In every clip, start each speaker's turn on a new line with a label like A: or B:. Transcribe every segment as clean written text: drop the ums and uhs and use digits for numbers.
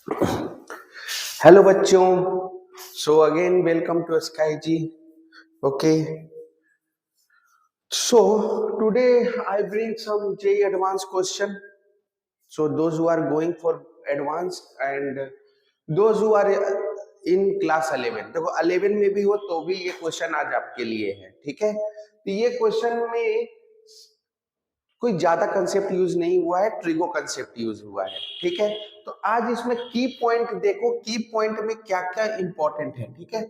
A: Hello बच्चों, so again welcome to Sky G. Okay, so today I bring some JEE advanced question. So those who are going for advanced and those who are in class 11, देखो 11 में भी हो तो भी ये question आज आपके लिए है. ठीक है, तो ये क्वेश्चन में कोई ज्यादा कंसेप्ट यूज नहीं हुआ है, ट्रिगो कंसेप्ट यूज हुआ है. ठीक है, तो आज इसमें की पॉइंट देखो, की पॉइंट में क्या क्या इंपॉर्टेंट है. ठीक है,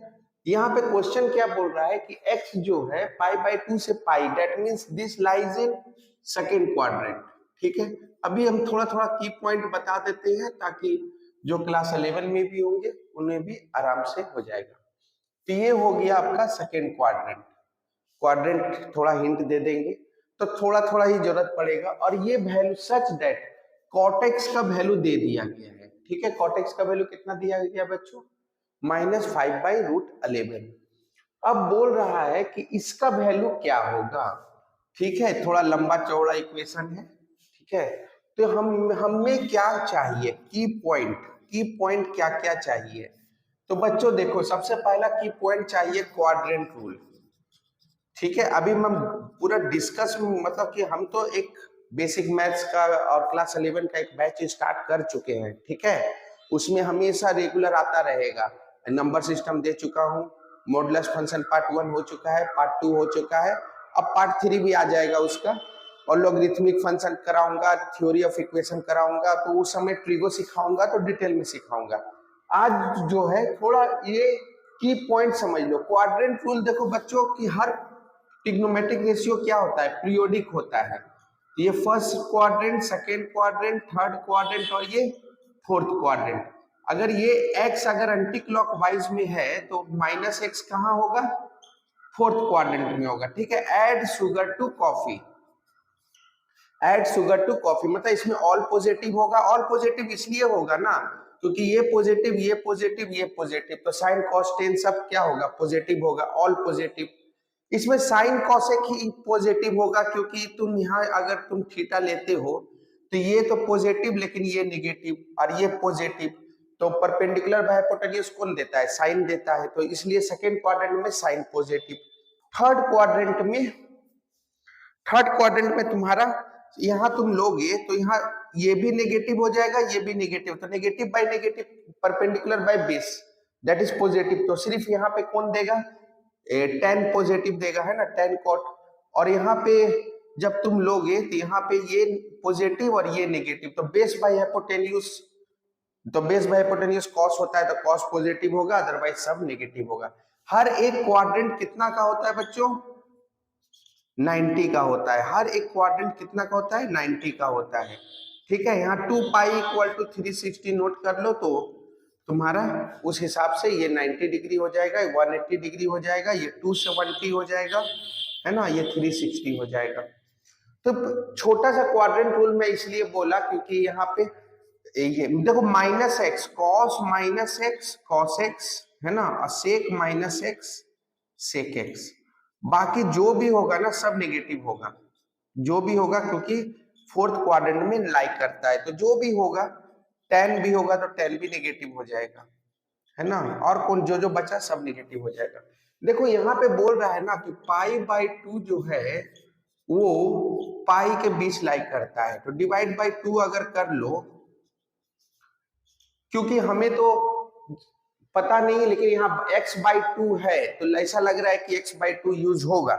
A: यहाँ पे क्वेश्चन क्या बोल रहा है कि x जो है पाई बाय 2 से pi, that means this lies in second quadrant. ठीक है, अभी हम थोड़ा थोड़ा की पॉइंट बता देते हैं ताकि जो क्लास 11 में भी होंगे उन्हें भी आराम से हो जाएगा. तो ये हो गया आपका सेकेंड क्वाड्रेंट. क्वाड्रेंट थोड़ा हिंट दे देंगे तो थोड़ा थोड़ा ही जरूरत पड़ेगा. और ये वैल्यू सच दैट कॉटेक्स का वैल्यू दे दिया गया है. ठीक है, कॉटेक्स का वैल्यू कितना दिया गया बच्चों? -5/√11. अब बोल रहा है कि इसका वैल्यू क्या होगा. ठीक है, थोड़ा लंबा चौड़ा इक्वेशन है. ठीक है, तो हमें क्या चाहिए? की पॉइंट क्या क्या चाहिए? तो बच्चों देखो, सबसे पहला की पॉइंट चाहिए क्वाड्रेंट रूल. ठीक है, अभी मैं पूरा डिस्कस, मतलब कि हम तो एक बेसिक मैथ्स का और क्लास 11 का एक बैच स्टार्ट कर चुके हैं. ठीक है, उसमें हमेशा रेगुलर आता रहेगा. नंबर सिस्टम दे चुका हूँ, मॉडुलस फंक्शन पार्ट 1 हो चुका है, पार्ट 2 हो चुका है, अब पार्ट 3 भी आ जाएगा उसका. और लॉगरिथमिक फंक्शन कराऊंगा, थ्योरी ऑफ इक्वेशन कराऊंगा, तो उस समय ट्रिगो सिखाऊंगा तो डिटेल में सिखाऊंगा. आज जो है थोड़ा ये की पॉइंट समझ लो. क्वाड्रेंट रूल देखो बच्चों कि हर ट्रिग्नोमेट्रिक रेशियो क्या होता है? पीरियोडिक होता है. ये first quadrant, second quadrant, third quadrant और ये फोर्थ क्वाड्रेंट. अगर ये x अगर एंटी क्लॉकवाइज में है तो -x कहाँ होगा? फोर्थ क्वाड्रेंट में होगा. ठीक है, add sugar to coffee. Add sugar to coffee मतलब इसमें ऑल पॉजिटिव होगा. ऑल पॉजिटिव इसलिए होगा ना क्योंकि ये पॉजिटिव, ये पॉजिटिव, ये पॉजिटिव, तो साइन कॉस टेन सब क्या होगा? पॉजिटिव होगा, ऑल पॉजिटिव. इसमें साइन कॉसेक ही पॉजिटिव होगा क्योंकि तुम यहाँ अगर तुम थीटा लेते हो तो ये तो पॉजिटिव लेकिन ये नेगेटिव और ये पॉजिटिव, तो परपेंडिकुलर बाय हाइपोटेन्यूज कौन देता है? साइन देता है, तो इसलिए सेकेंड क्वाड्रेंट में साइन पॉजिटिव. थर्ड क्वाड्रेंट में, थर्ड क्वाड्रेंट में तुम्हारा यहाँ तुम लोगे तो यहाँ ये भी नेगेटिव हो जाएगा, ये भी नेगेटिव, तो negative by negative perpendicular by base, that is positive. तो सिर्फ यहाँ पे कौन देगा? टेन पॉजिटिव देगा, है ना, टेन कॉट. और यहाँ पे जब तुम लोगे तो यहाँ पे ये पॉजिटिव और ये नेगेटिव, तो बेस बाय हाइपोटेन्यूज, तो बेस बाय हाइपोटेन्यूज कॉस होता है तो कॉस पॉजिटिव होगा, अदरवाइज सब नेगेटिव होगा. हर एक क्वाड्रेंट कितना का होता है बच्चों? 90 का होता है. हर एक क्वाड्रेंट कितना का होता है? 90 का होता है. ठीक है, यहाँ 2 पाई = 360 नोट कर लो तो तुम्हारा उस हिसाब से ये 90 डिग्री हो जाएगा, 180 डिग्री हो जाएगा, ये 270 हो जाएगा, है ना, ये 360 हो जाएगा. तो छोटा सा क्वाड्रेंट रूल में इसलिए बोला क्योंकि यहाँ पे ये देखो -x cos -x cos x, है ना, और sec -x sec x. बाकी जो भी होगा ना सब नेगेटिव होगा, जो भी होगा, क्योंकि फोर्थ क्वाड्रेंट में लाइक करता है, तो जो भी होगा, tan भी होगा तो tan भी नेगेटिव हो जाएगा, है ना, और कौन जो जो बचा सब नेगेटिव हो जाएगा. देखो यहाँ पे बोल रहा है ना कि π/2 जो है वो पाई के बीच लाइक करता है, तो डिवाइड बाय 2 अगर कर लो, क्योंकि हमें तो पता नहीं है लेकिन यहाँ x/2 है तो ऐसा लग रहा है कि x/2 यूज होगा,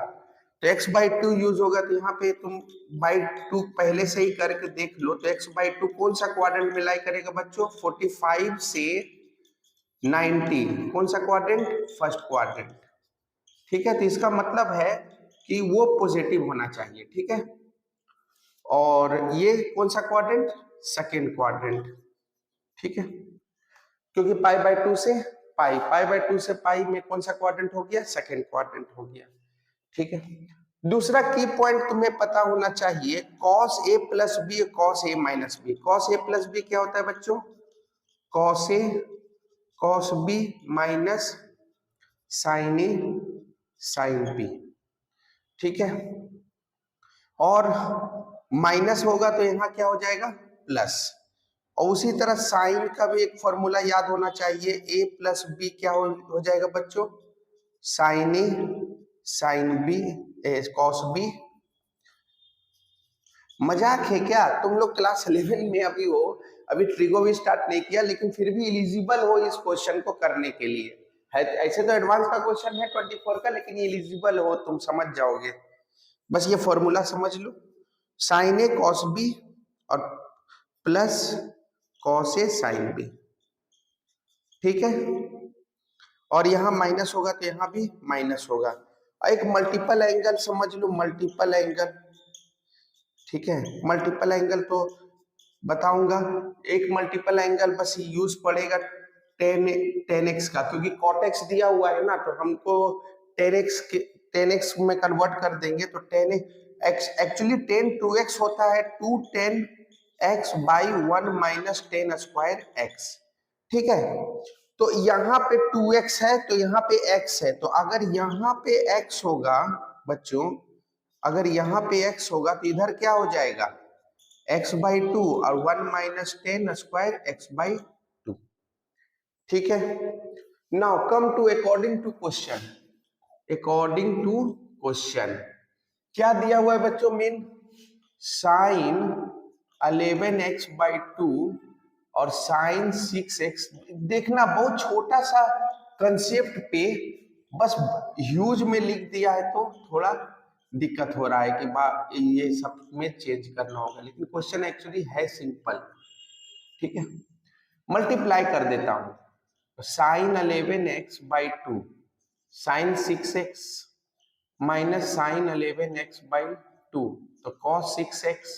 A: तो x/2 यूज होगा, तो यहाँ पे तुम /2 पहले से ही करके देख लो, तो x/2 कौन सा क्वाड्रेंट में लाई करेगा बच्चों? 45 से 90, कौन सा क्वाड्रेंट? First quadrant. ठीक है, तो इसका मतलब है कि वो पॉजिटिव होना चाहिए. ठीक है, और ये कौन सा क्वाड्रेंट? Second quadrant. ठीक है, क्योंकि π/2 से π/2 से पाई में कौन सा क्वाड्रेंट हो गया? सेकेंड क्वाड्रेंट हो गया. ठीक है, दूसरा की पॉइंट तुम्हें पता होना चाहिए, cos a + b cos a - b. cos a + b क्या होता है बच्चों? cos a cos b minus sin a sin b. ठीक है, और माइनस होगा तो यहाँ क्या हो जाएगा? प्लस. और उसी तरह साइन का भी एक फॉर्मूला याद होना चाहिए, a प्लस बी क्या हो जाएगा बच्चों, साइन ए साइन बी कॉस बी। मजाक है क्या, तुम लोग क्लास 11 में अभी हो, अभी ट्रिगो भी स्टार्ट नहीं किया, लेकिन फिर भी एलिजिबल हो इस क्वेश्चन को करने के लिए। है ऐसे तो एडवांस का क्वेश्चन है 24 का, लेकिन एलिजिबल हो, तुम समझ जाओगे। बस ये फॉर्मूला समझ लो, साइन ए कॉस बी और plus cos A sine B, ठीक है। और यहाँ माइनस होगा तो यहाँ भी माइनस होगा। एक मल्टीपल एंगल समझ लो, मल्टीपल एंगल, ठीक है। मल्टीपल एंगल तो बताऊंगा, एक मल्टीपल एंगल बस यूज पड़ेगा टेन एक्स का, क्योंकि कॉट एक्स दिया हुआ है ना, तो हमको टेन एक्स में कन्वर्ट कर देंगे तो tan x actually tan two x होता है, two tan x by one minus tan square x, ठीक है। तो यहाँ पे 2x है तो यहाँ पे x है, तो अगर यहाँ पे x होगा बच्चों, अगर यहाँ पे x होगा तो इधर क्या हो जाएगा, x बाई टू और 1 minus tan square x by two, ठीक है। Now come to according to question, according to question क्या दिया हुआ है बच्चों, mean sine 11x by two और साइन 6x। देखना बहुत छोटा सा कंसेप्ट पे बस ह्यूज में लिख दिया है तो थोड़ा दिक्कत हो रहा है कि ये सब में चेंज करना होगा, लेकिन क्वेश्चन एक्चुअली है सिंपल, ठीक है। मल्टीप्लाई कर देता हूं, sine 11x by two sine 6x minus sine 11x by two, तो cos 6x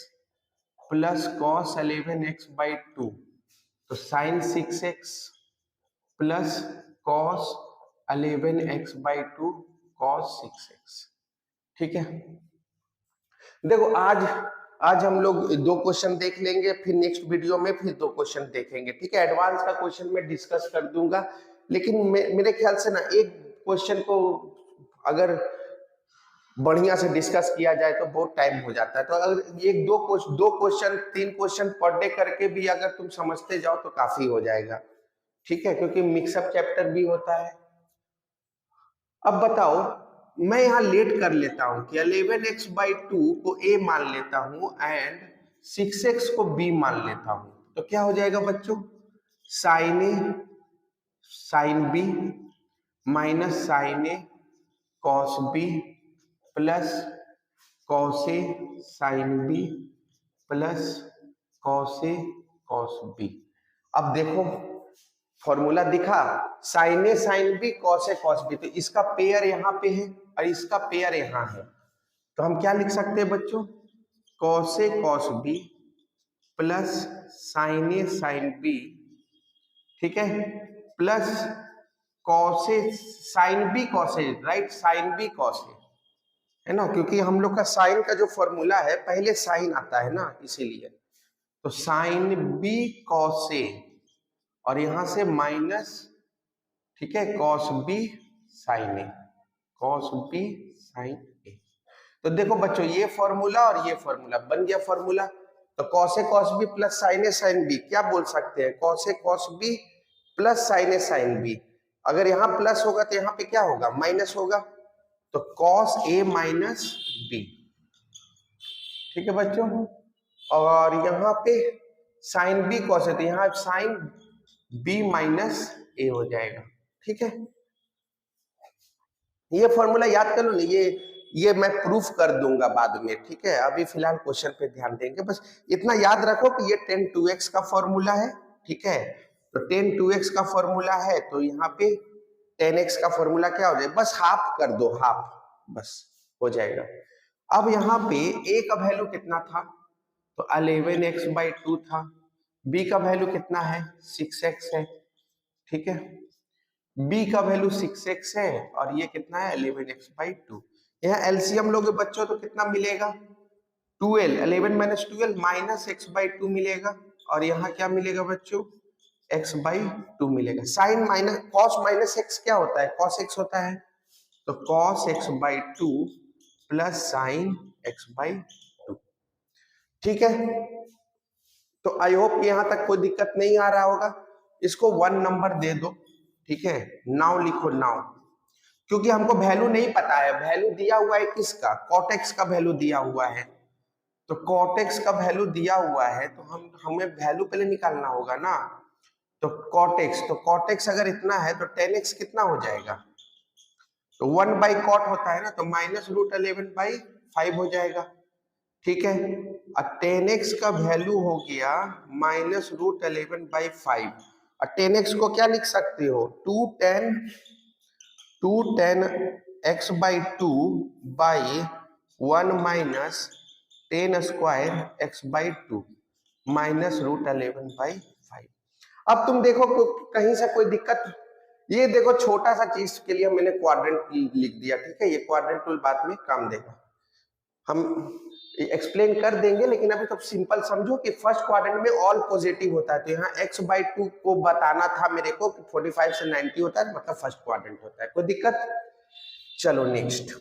A: plus cos 11x by two, तो sine 6x plus cos 11x by two cos 6x, ठीक है। देखो आज हम लोग दो क्वेश्चन देख लेंगे, फिर नेक्स्ट वीडियो में फिर दो क्वेश्चन देखेंगे, ठीक है। एडवांस का क्वेश्चन में डिस्कस कर दूंगा, लेकिन मेरे ख्याल से ना एक क्वेश्चन को अगर बढ़िया से डिस्कस किया जाए तो बहुत टाइम हो जाता है, तो अगर एक दो क्वेश्चन तीन क्वेश्चन पर डे करके भी अगर तुम समझते जाओ तो काफी हो जाएगा, ठीक है, क्योंकि मिक्सअप चैप्टर भी होता है। अब बताओ, मैं यहाँ लेट कर लेता हूं कि 11x बाई टू को a मान लेता हूं एंड 6x को b मान लेता हूं, तो क्या हो जाएगा बच्चों, sign A sine B minus sign A cos B plus cos A sine B plus cos A cos B. अब देखो फॉर्मूला दिखा, sign A sine B cos A cos B, तो इसका पेयर यहाँ पे है और इसका पेयर यहाँ है, तो हम क्या लिख सकते हैं बच्चों, cos A cos B plus sign A sine B, ठीक है, plus cos A sine B cos A, right, sine B cos A, है ना, क्योंकि हम लोग का साइन का जो फॉर्मूला है पहले साइन आता है ना, इसीलिए। तो साइन बी कॉस ए और यहां से माइनस, ठीक है, कॉस बी साइन ए, कॉस बी साइन ए। तो देखो बच्चों ये फॉर्मूला और ये फॉर्मूला बन गया फॉर्मूला, तो cos A cos B plus sign A sine B, क्या बोल सकते हैं, cos A cos B plus sign A sine B. अगर यहाँ प्लस होगा तो यहाँ पे क्या होगा, माइनस होगा, तो कॉस ए माइनस बी, ठीक है बच्चों। और यहाँ पे साइन बी कॉस है तो यहाँ साइन बी माइनस ए हो जाएगा, ठीक है। ये फॉर्मूला याद कर लो ना, ये मैं प्रूफ कर दूंगा बाद में, ठीक है। अभी फिलहाल क्वेश्चन पे ध्यान देंगे, बस इतना याद रखो कि ये tan 2x का फॉर्मूला है, ठीक है। तो tan 2x का फॉर्मूला है तो यहाँ पे tan x का फॉर्मूला क्या हो जाएगा, बस हाफ कर दो, हाफ बस हो जाएगा। अब यहाँ पे a का वैल्यू कितना था, तो 11x बाई टू था, b का वैल्यू कितना है 6x है, ठीक है, b का वैल्यू 6x है और ये कितना है 11x बाई टू। यहाँ एलसीएम लोगे बच्चों तो कितना मिलेगा, 12, 11 minus 12 minus x by two मिलेगा, और यहाँ क्या मिलेगा बच्चों, x बाई टू मिलेगा। Sine minus cos minus x क्या होता है, कॉस x होता है, तो cos x by two plus sine x by two, ठीक है। तो आई होप यहां तक कोई दिक्कत नहीं आ रहा होगा। इसको 1 नंबर दे दो, ठीक है। नाउ लिखो नाउ, क्योंकि हमको वैल्यू नहीं पता है। वैल्यू दिया हुआ है किसका, कॉटेक्स का वैल्यू दिया हुआ है। तो कॉटेक्स का वैल्यू दिया हुआ है तो हमें वैल्यू पहले निकालना होगा ना। तो कॉटेक्स अगर इतना है तो 10x कितना हो जाएगा, तो 1/cot होता है ना, तो -√11/5 हो जाएगा, ठीक है। और 10x का वैल्यू हो गया -√11/5। और 10x को क्या लिख सकते हो, 210x/2 बाई 1 - 10^2x/2 -√11/5। अब तुम देखो कहीं से कोई दिक्कत, ये देखो छोटा सा चीज के लिए मैंने क्वाड्रेंट लिख दिया, ठीक है। ये क्वाड्रेंट टूल बाद में काम देगा, हम एक्सप्लेन कर देंगे, लेकिन अभी तो सिंपल समझो कि फर्स्ट क्वाड्रेंट में ऑल पॉजिटिव होता है। तो यहाँ x/2 को बताना था मेरे को कि 45 से 90 होता है, मतलब फर्स्ट क्वाड्रेंट होता है। कोई दिक्कत? चलो नेक्स्ट।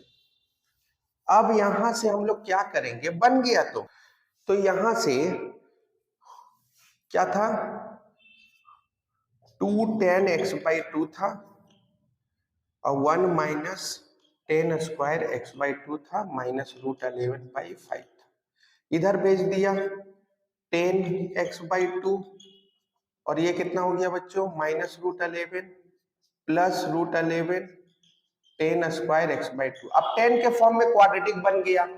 A: अब यहां से हम लोग क्या करेंगे, बन गया तो यहां से क्या था, 210x/2 था और 1 - 10^2x/2 था -√11/5 था। इधर भेज दिया 10x/2 और ये कितना हो गया बच्चों, -√11 प्लस √11 10^2x/2। अब 10 के फॉर्म में क्वाड्रेटिक बन गया।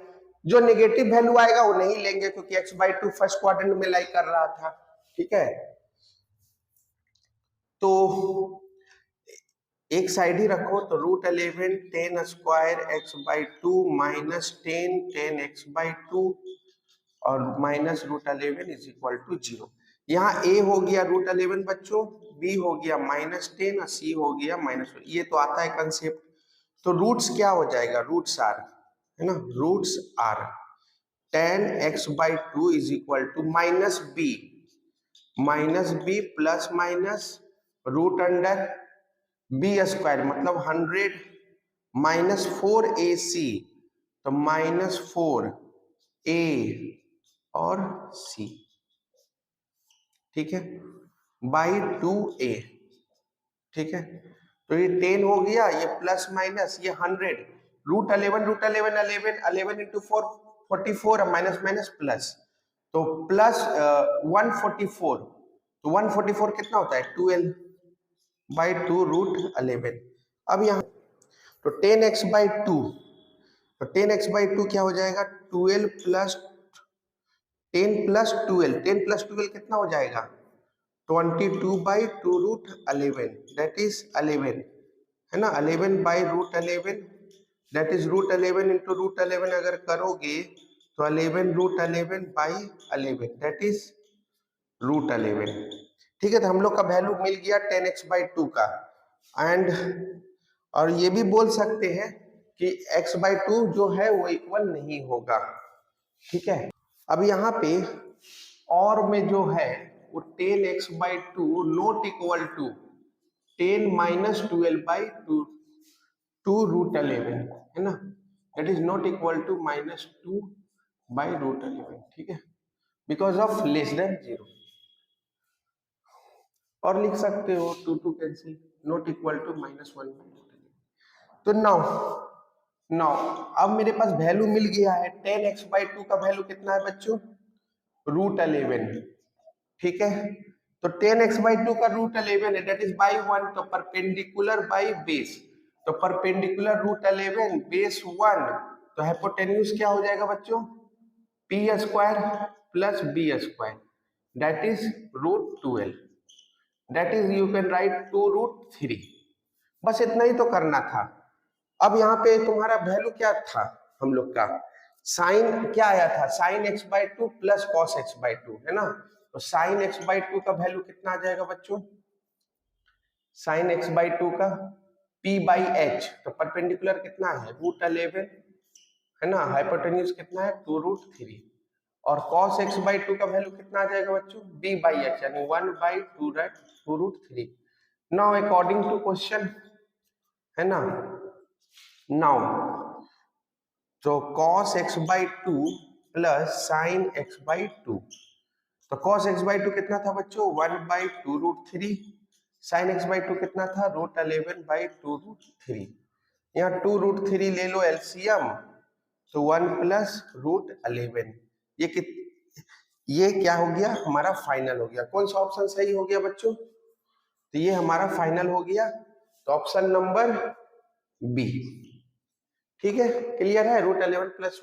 A: जो नेगेटिव वैल्यू आएगा वो नहीं लेंगे, क्योंकि x/2 फर्स्ट क्वाड्रेंट में लाई कर रहा था, ठीक है। तो एक साइड ही रखो, तो √11 10^2x/2 -10 10x/2 और -√11 इज इक्वल टू 0। यहाँ a हो गया √11 बच्चों, b हो गया -10 और c हो गया -1। ये तो आता है कंसेप्ट। तो रूट्स क्या हो जाएगा, रूट्स आर, है ना, roots are 10x/2 is equal to -b plus minus √under b² मतलब 100 -4ac, तो -4a और c, ठीक है, बाई 2a, ठीक है। तो ये 10 हो गया, ये प्लस माइनस ये 100, √11 इंटू 4 44 और माइनस माइनस प्लस, तो प्लस 144, तो 144 कितना होता है 12/2 √11। अब यहाँ तो 10x/2, तो 10x/2 क्या हो जाएगा, 12 प्लस 10 प्लस 12, 10 प्लस 12 कितना हो जाएगा 22/2 √11, दैट इज 11, है ना, 11/√11, दैट इज √11 इंटू √11 अगर करोगे तो 11√11/11, दैट इज √11, ठीक है। तो हम लोग का वैल्यू मिल गया 10x/2 का। एंड और ये भी बोल सकते हैं कि x/2 जो है वो इक्वल नहीं होगा, ठीक है। अब यहाँ पे और में जो है वो 10x/2 नॉट इक्वल टू 10 - 12/2 √11, है ना, that is not equal to -2/√11, ठीक है, बिकॉज ऑफ लेस देन 0। और लिख सकते हो 2 कैंसिल, नॉट इक्वल टू -1/√11। तो नाउ अब मेरे पास वैल्यू मिल गया है, 10x/2 का वैल्यू कितना है बच्चों, √11, ठीक है। तो 10x/2 का √11 है, दैट इज बाई 1, तो परपेंडिकुलर बाई बेस, तो परपेंडिकुलर √11 बेस 1, तो हाइपोटेन्यूज क्या हो जाएगा बच्चों, p² plus b², that is √12, that is you can write 2√3। बस इतना ही तो करना था। अब यहाँ पे तुम्हारा वैल्यू क्या था हम लोग का, साइन क्या आया था, sign x/2 plus cos x/2, है ना। तो साइन x/2 का वैल्यू कितना आ जाएगा बच्चों, साइन x/2 का p/h, तो परपेंडिकुलर कितना है √11, है ना, हाइपोटेन्यूज कितना है 2√3, और cos x/2 का वैल्यू कितना आ जाएगा बच्चों, b/h, यानी 1/2√3। नाउ अकॉर्डिंग टू क्वेश्चन, है ना, नाउ तो cos x/2 plus sin x/2, तो cos x बाई 2 कितना था बच्चों 1/2√3, sin x बाई 2 कितना था √11/2√3। यहाँ 2√3 ले लो एलसीएम तो 1 प्लस √11। ये क्या हो गया हमारा फाइनल हो गया। कौन सा ऑप्शन सही हो गया बच्चों? तो ये हमारा फाइनल हो गया, तो ऑप्शन नंबर बी। ठीक है, क्लियर है, √11 +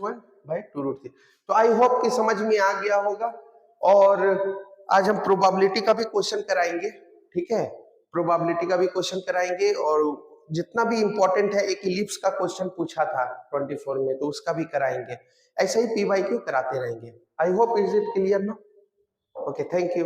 A: 1/2√3। तो आई होप कि समझ में आ गया होगा। और आज हम प्रोबेबिलिटी का भी क्वेश्चन कराएंगे। ठीक है, प्रोबेबिलिटी का भी क्वेश्चन कराएंगे, और जितना भी इंपॉर्टेंट है, एक इलिप्स का क्वेश्चन पूछा था 24 में, तो उसका भी कराएंगे। ऐसे ही PYQ कराते रहेंगे। I hope is it clear ना? Okay, thank you.